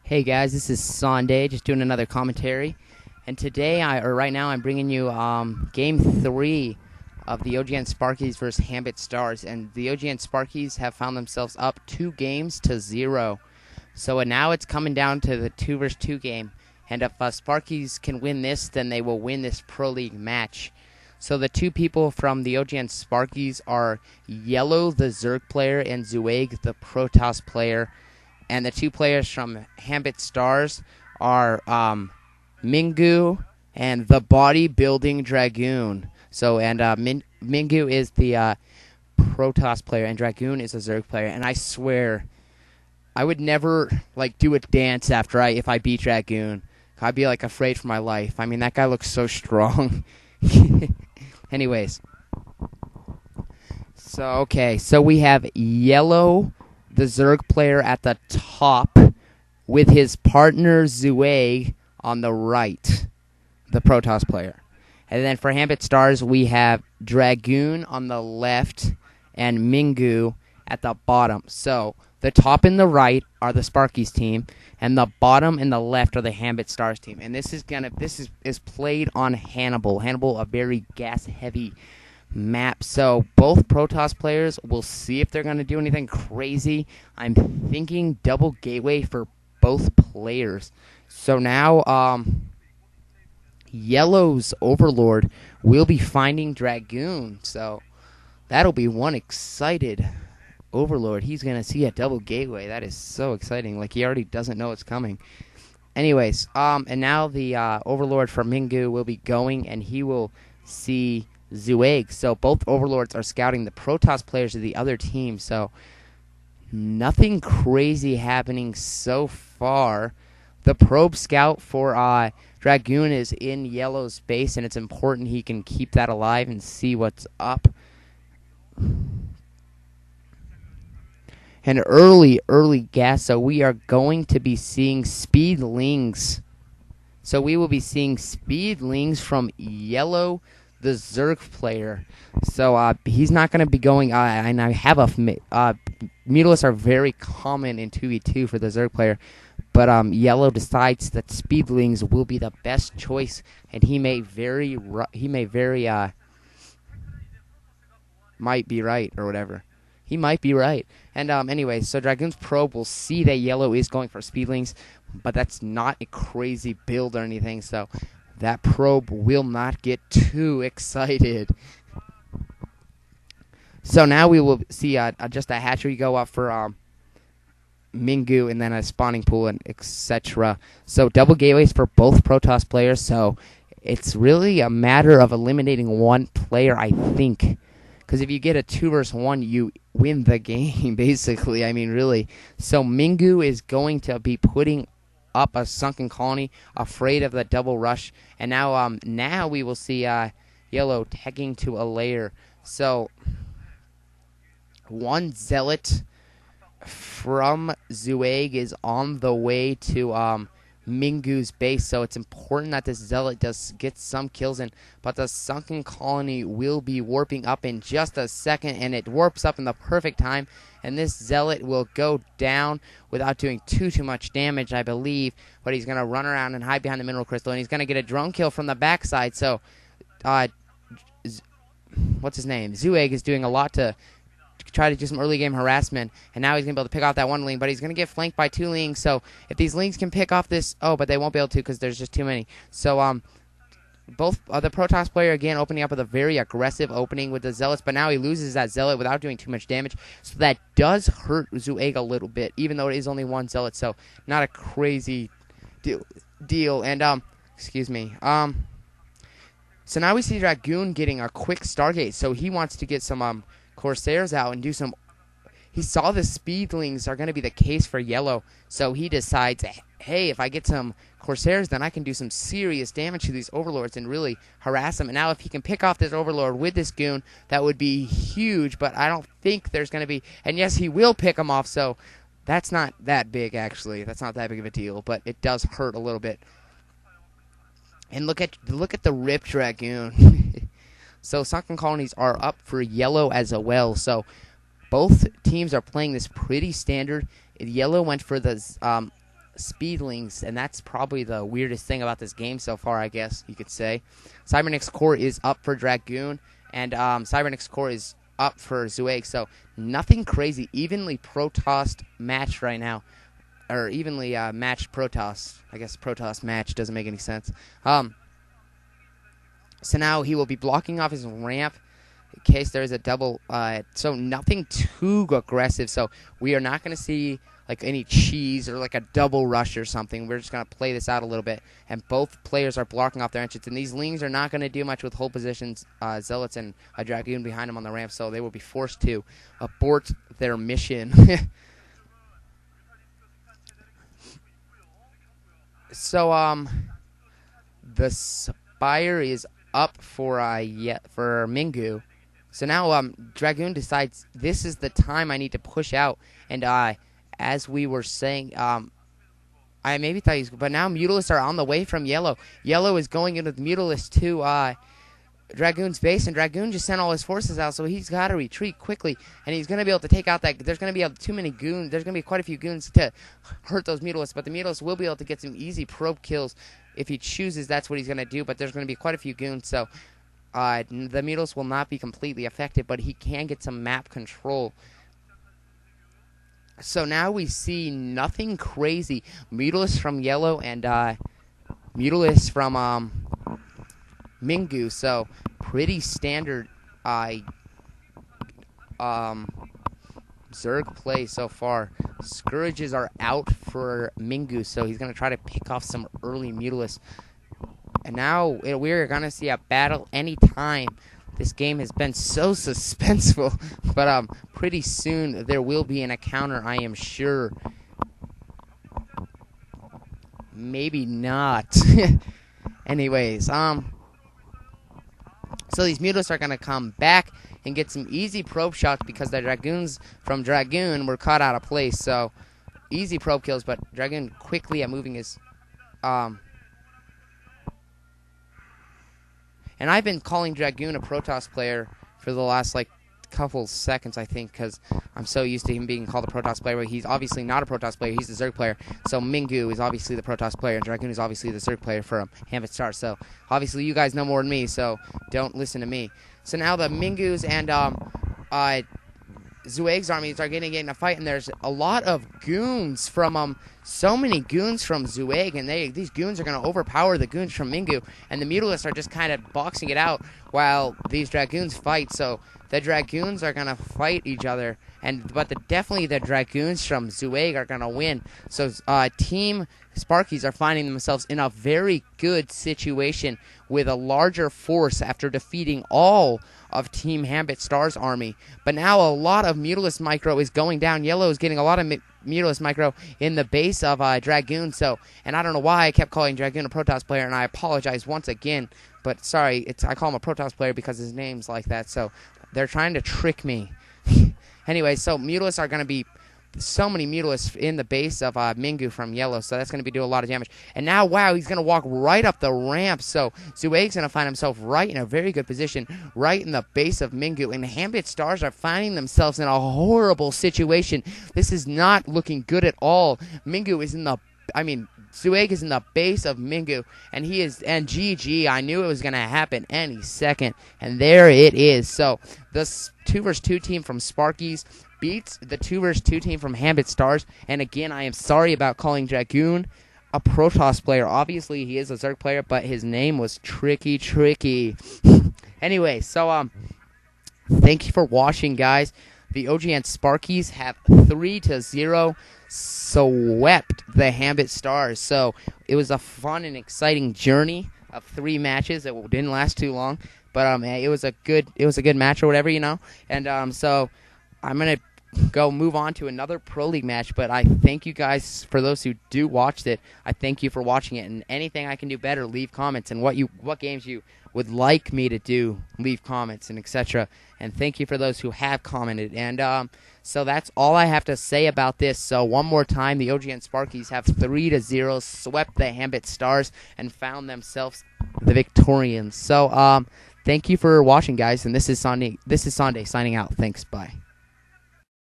Hey guys, this is Sunday, just doing another commentary, and today, right now, I'm bringing you Game 3 of the OgnSparkyz versus Hanbit Stars, and the OgnSparkyz have found themselves up 2-0. So now it's coming down to the 2 versus 2 game, and if Sparkyz can win this, then they will win this Pro League match. So the two people from the OgnSparkyz are Yellow, the Zueg player, and Zueg, the Protoss player. And the two players from Hanbit Stars are Mingu and the bodybuilding Dragoon. So, and Mingu is the Protoss player, and Dragoon is a Zueg player. And I swear, I would never do a dance if I beat Dragoon. I'd be afraid for my life. I mean, that guy looks so strong. Anyways, so we have Yellow, the Zueg player, at the top with his partner Zueg on the right, the Protoss player. And then for Hanbit Stars, we have Dragoon on the left and Mingu at the bottom. So the top and the right are the Sparkyz team, and the bottom and the left are the Hanbit Stars team. And this is played on Hannibal. Hannibal, a very gas-heavy map. So both Protoss players, will see if they're going to do anything crazy. I'm thinking double gateway for both players. So now Yellow's Overlord will be finding Dragoon. So that'll be one excited Overlord. He's going to see a double gateway. That is so exciting. He already doesn't know it's coming. Anyways, and now the Overlord from Mingu will be going, and he will see Zueg. So both Overlords are scouting the Protoss players of the other team. So nothing crazy happening so far. The probe scout for Dragoon is in Yellow's base, and it's important he can keep that alive and see what's up. And early gas. So we are going to be seeing speedlings. So we will be seeing speedlings from Yellow, the Zueg player. So he's not going to be going. And I have Mutalisks are very common in 2v2 for the Zueg player, but Yellow decides that speedlings will be the best choice, and he may might be right or whatever. He might be right. And anyway, so Dragoon's probe will see that Yellow is going for speedlings, but that's not a crazy build or anything. So that probe will not get too excited. So now we will see just a hatchery go up for Mingu, and then a spawning pool, and etc. So double gateways for both Protoss players. So it's really a matter of eliminating one player, I think. Because if you get a 2 versus 1, you win the game, basically. I mean, really. So Mingu is going to be putting up a sunken colony, afraid of the double rush. And now we will see Yellow tagging to a layer. So one zealot from Zueg is on the way to Mingu's base, so it's important that this zealot does get some kills in. But the sunken colony will be warping up in just a second, and it warps up in the perfect time. And this zealot will go down without doing too much damage, I believe. But he's going to run around and hide behind the mineral crystal, and he's going to get a drone kill from the backside. So, what's his name? Zueg is doing a lot to try to do some early game harassment, and now he's going to be able to pick off that one ling, but he's going to get flanked by 2 lings. So if these lings can pick off this, but they won't be able to because there's just too many. So both the Protoss player again opening up with a very aggressive opening with the zealots, but now he loses that zealot without doing too much damage. So that does hurt Zueg a little bit, even though it is only one zealot. So not a crazy deal. And excuse me. So now we see Dragoon getting a quick Stargate. So he wants to get some Corsairs out and do some. He saw the speedlings are going to be the case for Yellow, so he decides, hey, if I get some Corsairs, then I can do some serious damage to these Overlords and really harass them. And now if he can pick off this Overlord with this goon, that would be huge, but I don't think there's going to be. And yes, he will pick him off, so that's not that big, actually. That's not that big of a deal, but it does hurt a little bit. And look at the ripped Dragoon. So sunken colonies are up for Yellow as well. So both teams are playing this pretty standard. Yellow went for the speedlings, and that's probably the weirdest thing about this game so far, I guess you could say. Cybernix Core is up for Dragoon, and Cybernix Core is up for Zueg, so nothing crazy. Evenly Protoss matched right now, or evenly matched Protoss. I guess Protoss match doesn't make any sense. So now he will be blocking off his ramp in case there is a double. So nothing too aggressive. So we are not going to see like any cheese or like a double rush or something. We're just going to play this out a little bit. And both players are blocking off their entrance. And these Lings are not going to do much with hold positions. Zealots and a Dragoon behind them on the ramp. So they will be forced to abort their mission. So the Spire is up for Mingu. So now Dragoon decides this is the time I need to push out, and as we were saying, I maybe thought he's, but now Mutalisks are on the way from Yellow. Yellow is going into the Mutalisks to Dragoon's base, and Dragoon just sent all his forces out, so he's got to retreat quickly, and he's going to be able to take out that. There's going to be too many goons. There's going to be quite a few goons to hurt those Mutalisks, but the Mutalisks will be able to get some easy probe kills. If he chooses, that's what he's going to do, but there's going to be quite a few goons, so the Mutalisks will not be completely effective, but he can get some map control. So now we see nothing crazy. Mutalisks from Yellow and Mutalisks from Mingu, so pretty standard Zerg play so far. Scourges are out for Mingu, so he's going to try to pick off some early Mutalisks. And now we're going to see a battle anytime. This game has been so suspenseful, but pretty soon there will be an encounter, I am sure. Maybe not. Anyways, so these Mutalisks are going to come back and get some easy probe shots because the Dragoons from Dragoon were caught out of place. So easy probe kills, but Dragoon quickly at moving his and I've been calling Dragoon a Protoss player for the last like couple seconds, I think, because I'm so used to him being called a Protoss player. He's obviously not a Protoss player. He's a Zerg player. So Mingu is obviously the Protoss player, and Dragoon is obviously the Zerg player for Hanbit Star. So obviously you guys know more than me, so don't listen to me. So now the Mingus and Zueg's armies are getting in a fight, and there's a lot of goons from so many goons from Zueg, and these goons are going to overpower the goons from Mingu, and the Mutalisks are just kind of boxing it out while these Dragoons fight. So the Dragoons are going to fight each other, but definitely the Dragoons from Zueg are going to win. So Team Sparkyz are finding themselves in a very good situation with a larger force after defeating all of Team Hanbit Star's army. But now a lot of Mutalisk micro is going down. Yellow is getting a lot of Mutalisk micro in the base of Dragoon. So, and I don't know why I kept calling Dragoon a Protoss player, and I apologize once again. But sorry, I call him a Protoss player because his name's like that. So they're trying to trick me. Anyway, so Mutalisks are going to be so many Mutalisks in the base of Mingu from Yellow, so that's going to be doing a lot of damage. And now, wow, he's going to walk right up the ramp, so Zueg's going to find himself right in a very good position, right in the base of Mingu, and the Hanbit Stars are finding themselves in a horrible situation. This is not looking good at all. Mingu is in the, Zueg is in the base of Mingu, and GG, I knew it was going to happen any second, and there it is. So, the 2vs2 team from Sparkyz beats the 2vs2 team from Hanbit Stars, and again, I am sorry about calling Dragoon a Protoss player. Obviously, he is a Zerg player, but his name was tricky. Anyway, so, thank you for watching, guys. The OgnSparkyz have 3-0 swept the Hanbit Stars. So it was a fun and exciting journey of 3 matches. It didn't last too long, but it was a good match or whatever, And so I'm gonna go move on to another Pro League match. But I thank you guys for those who do watched it. I thank you for watching it. And anything I can do better, leave comments. And what games you would like me to do, leave comments and etc. And thank you for those who have commented. And so that's all I have to say about this. So one more time, the OgnSparkyz have 3-0 swept the Hanbit Stars and found themselves the Victorians. So thank you for watching, guys. And this is Sunday signing out. Thanks. Bye.